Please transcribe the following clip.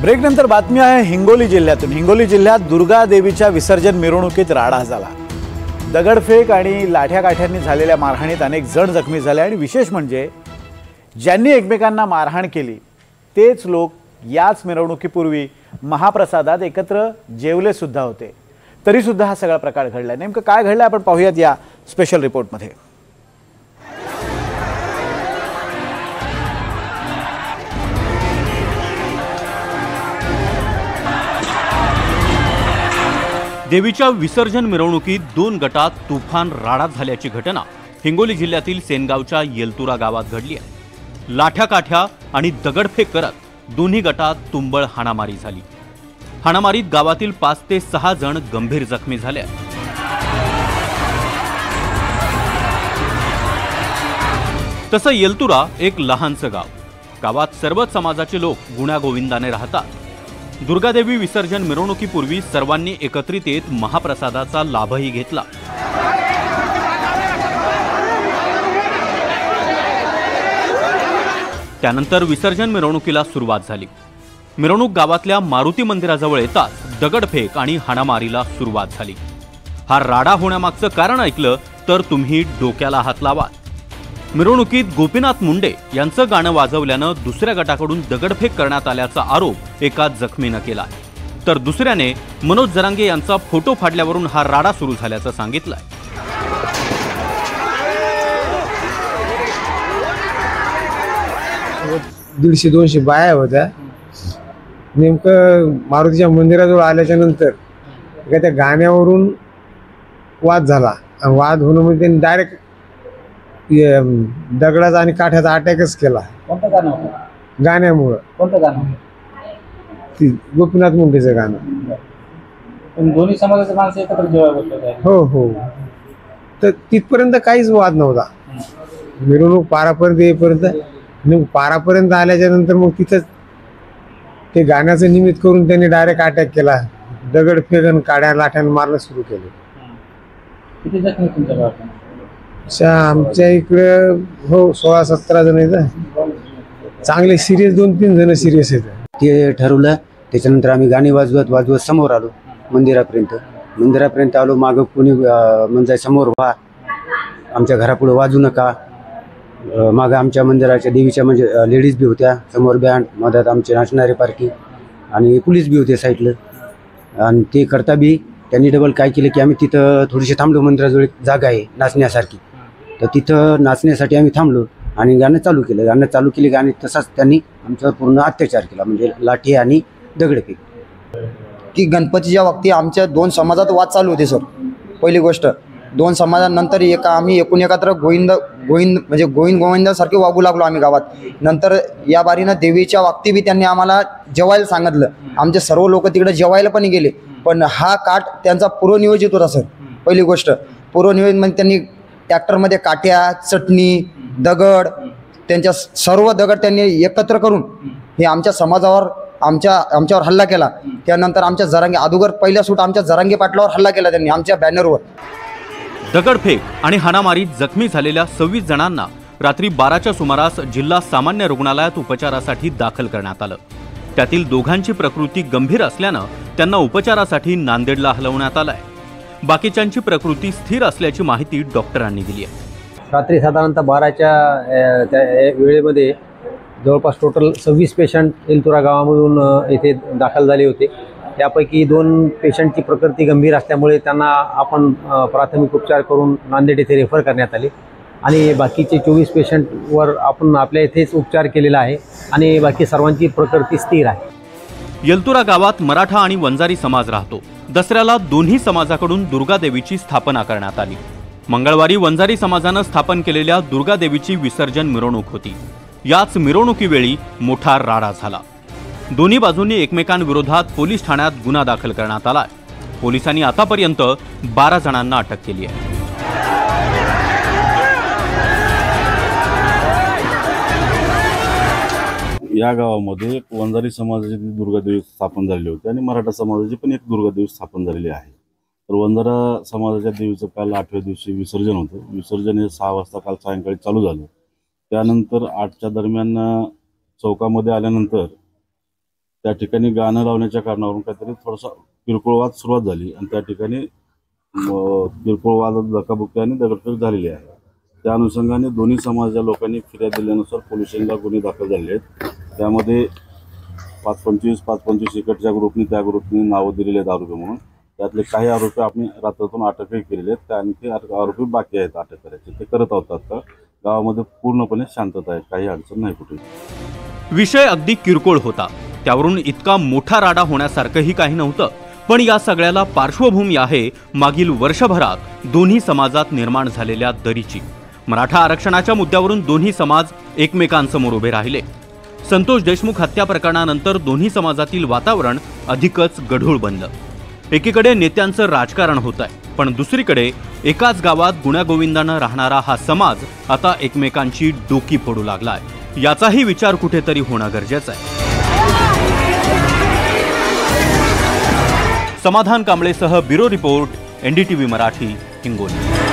ब्रेकनंतर बातमी आहे हिंगोली जिल्ह्यातून। हिंगोली जिल्ह्यात दुर्गा देवीच्या विसर्जन मिरवणुकीत राडा झाला। दगडफेक आणि लाठ्याकाठ्यांनी झालेल्या मारहाणीत अनेक जण जखमी झाले आणि विशेष म्हणजे ज्यांनी एकमेकांना मारहाण केली तेच लोक याच मिरवणुकीपूर्वी महाप्रसादात एकत्र जेवले सुद्धा होते। तरी सुद्धा हा सगळा प्रकार घडला। नेमकं काय घडलं आपण पाहूयात या स्पेशल रिपोर्टमध्ये। देवीच्या विसर्जन मिरवणुकीत दोन गटात तुफान राडा झाल्याची घटना हिंगोली जिल्ह्यातील सेनगावच्या येलतुरा गावात घडली आहे। लाठ्याकाठ्या आणि दगडफेक करत दोन्ही गटात तुंबळ हाणामारी झाली। हाणामारीत गावातील 5 ते 6 जण गंभीर जखमी झाले। तसं येलतुरा एक लहानसं गाव। गावात सर्वच समाजाचे लोक गुण्यागोविंदाने राहतात। दुर्गादेवी विसर्जन मिरवणुकीपूर्वी सर्वांनी एकत्रित येत महाप्रसादाचा लाभही घेतला। त्यानंतर विसर्जन मिरवणुकीला सुरुवात झाली। मिरवणूक गावातल्या मारुती मंदिराजवळ येताच दगडफेक आणि हाणामारीला सुरुवात झाली। हा राडा होण्यामागचं कारण ऐकलं तर तुम्ही डोक्याला हात लावा। मिरवणुकीत गोपीनाथ मुंडे यांचं गाणं वाजवल्यानं दुसऱ्या गटाकडून दगडफेक करण्यात आल्याचा आरोप एका जखमीनं केला, तर दुसऱ्याने मनोज जरांगे यांचा फोटो फाडल्यावरून हा राडा सुरू झाल्याचं सांगितलंय। 150-200 बाया होत्या। नेमकं मारुतीच्या मंदिराजवळ आल्याच्या नंतर त्या गाण्यावरून वाद झाला। वाद होणं म्हणजे त्यांनी डायरेक्ट दगडाचा आणि काठ्याचा अटॅकच केला। कोणतं गाणं होतं? गाण्यामुळं। कोणतं गाणं होतं? ती गोपीनाथ मुंडेचं गाणं। पण दोन्ही समाजाचे माणसं एकत्र जेवायला बसले। हो हो, तर तिथपर्यंत काहीच वाद नव्हता। मिरवणूक पारापर्यंत येईपर्यंत, पारापर्यंत आल्याच्या नंतर मग तिथंच ते गाण्याचं निमित्त करून त्यांनी डायरेक्ट अटॅक केला। दगडफेक आणि काड्या लाठ्यानं मारणं सुरू केलं। किती जखमी तुमच्या गावात? आमच्या इकडे हो 16-17 जण आहेत। चांगले सिरियस 2-3 जण सिरियस आहेत। ते ठरवलं, त्याच्यानंतर आम्ही गाणी वाजवत समोर आलो मंदिरापर्यंत आलो। मागं कोणी म्हणजे समोर व्हा, आमच्या घरापुढे वाजू नका। मागं आमच्या मंदिराच्या देवीच्या म्हणजे लेडीज बी होत्या, समोर बँड, मधात आमचे नाचणारे पार्टी आणि पोलीस बी होते साईडला। आणि ते करता बी त्यांनी डबल काय केलं की आम्ही तिथं थोडीशी थांबलो। मंदिराजवळ एक जागा आहे नाचण्यासारखी, तर तिथं नाचण्यासाठी आम्ही थांबलो आणि गाणं चालू केलं। आणि तसाच त्यांनी आमच्यावर पूर्ण अत्याचार केला, म्हणजे लाठी आणि दगडफेक। की गणपतीच्या वक्ती आमच्या 2 समाजात वाद चालू होते सर। पहिली गोष्ट, 2 समाजानंतर आम्ही एकत्र गोविंदासारखे वागू लागलो आम्ही गावात। नंतर या बारीनं देवीच्या वक्ती बी त्यांनी आम्हाला जेवायला सांगितलं। आमचे सर्व लोक तिकडे जेवायला पण गेले, पण हा काठ त्यांचा पूर्वनियोजित होता सर। पहिली गोष्ट, पूर्वनियोजित म्हणजे त्यांनी ट्रॅक्टरमध्ये काठ्या, चटणी, दगड, त्यांच्या सर्व दगड त्यांनी एकत्र करून हे आमच्या समाजावर आमच्यावर हल्ला केला। त्यानंतर आमच्या जरांगे अगोदर पहिल्या सूट आमच्या जरांगे पाटलावर हल्ला केला त्यांनी आमच्या बॅनरवर। दगडफेक आणि हाणामारीत जखमी झालेल्या 26 जणांना रात्री 12च्या सुमारास जिल्हा सामान्य रुग्णालयात उपचारासाठी दाखल करण्यात आलं। त्यातील दोघांची प्रकृती गंभीर असल्यानं त्यांना उपचारासाठी नांदेडला हलवण्यात आलंय। बाकीच्यांची प्रकृती स्थिर असल्याची माहिती डॉक्टरांनी दिली आहे। रात्री साधारणतः 12च्या वेळेमध्ये जवळपास टोटल 26 पेशंट येलतुरा गावामधून येथे दाखल झाले होते। त्यापैकी 2 पेशंटची प्रकृती गंभीर असल्यामुळे त्यांना आपण प्राथमिक उपचार करून नांदेड येथे रेफर करण्यात आले आणि बाकीचे 24 पेशंटवर आपण आपल्या येथेच उपचार केलेला आहे आणि बाकी सर्वांची प्रकृती स्थिर आहे। येलतुरा गावात मराठा आणि वंजारी समाज राहतो। दसऱ्याला दोन्ही समाजाकडून दुर्गादेवीची स्थापना करण्यात आली। मंगळवारी वंजारी समाजानं स्थापन केलेल्या दुर्गादेवीची विसर्जन मिरवणूक होती। याच मिरवणुकीवेळी मोठा राडा झाला। दोन्ही बाजूंनी एकमेकांविरोधात पोलीस ठाण्यात गुन्हा दाखल करण्यात आलाय। पोलिसांनी आतापर्यंत 12 जणांना अटक केली आहे। या गावामध्ये एक वंजारी समाजाची दुर्गादेवी स्थापन झालेली होती आणि मराठा समाजाची पण एक दुर्गादेवी स्थापन झालेली आहे। तर वंजारा समाजाच्या देवीचं काल 8व्या दिवशी विसर्जन होतं। विसर्जन हे 6 वाजता काल सायंकाळी चालू झालं। त्यानंतर 8च्या दरम्यान चौकामध्ये आल्यानंतर त्या ठिकाणी गाणं लावण्याच्या कारणावरून काहीतरी थोडासा किरकोळ वाद सुरुवात झाली आणि त्या ठिकाणी किरकोळ वाद धक्काबुक्की आणि दगडफेक झालेली आहे. त्या अनुषंगाने दोन्ही समाजाच्या लोकांनी फिर्याद दिल्यानुसार पोलीस स्टेशनला गुन्हे दाखल झाले आहेत. त्यामध्ये 5-25 इकडच्या ग्रुपनी त्या ग्रुपनी नावं दिलेली आहेत आरोपी म्हणून. त्यातले काही आरोपी आपण रात्रातून अटकही केलेले आहेत. आणखी आरोपी बाकी आहेत अटक करायचे, ते करत आहोत. आता गावामध्ये पूर्णपणे शांतता आहे, काही अडचण नाही कुठे. विषय अगदी किरकोळ होता, त्यावरून इतका मोठा राडा होण्यासारखंही काही नव्हतं. पण या सगळ्याला पार्श्वभूमी आहे मागील वर्षभरात दोन्ही समाजात निर्माण झालेल्या दरीची. मराठा आरक्षणाच्या मुद्द्यावरून दोन्ही समाज एकमेकांसमोर उभे राहिले. संतोष देशमुख हत्या प्रकरणानंतर दोन्ही समाजातील वातावरण अधिकच गढूळ बनलं. एकीकडे नेत्यांचं राजकारण होत आहे, पण दुसरीकडे एकाच गावात गुण्यागोविंदानं राहणारा हा समाज आता एकमेकांची डोकी फोडू लागलाय. याचाही विचार कुठेतरी होणं गरजेचं आहे. समाधान कांबळेसह bureau report, NDTV Marathi, Hingoli.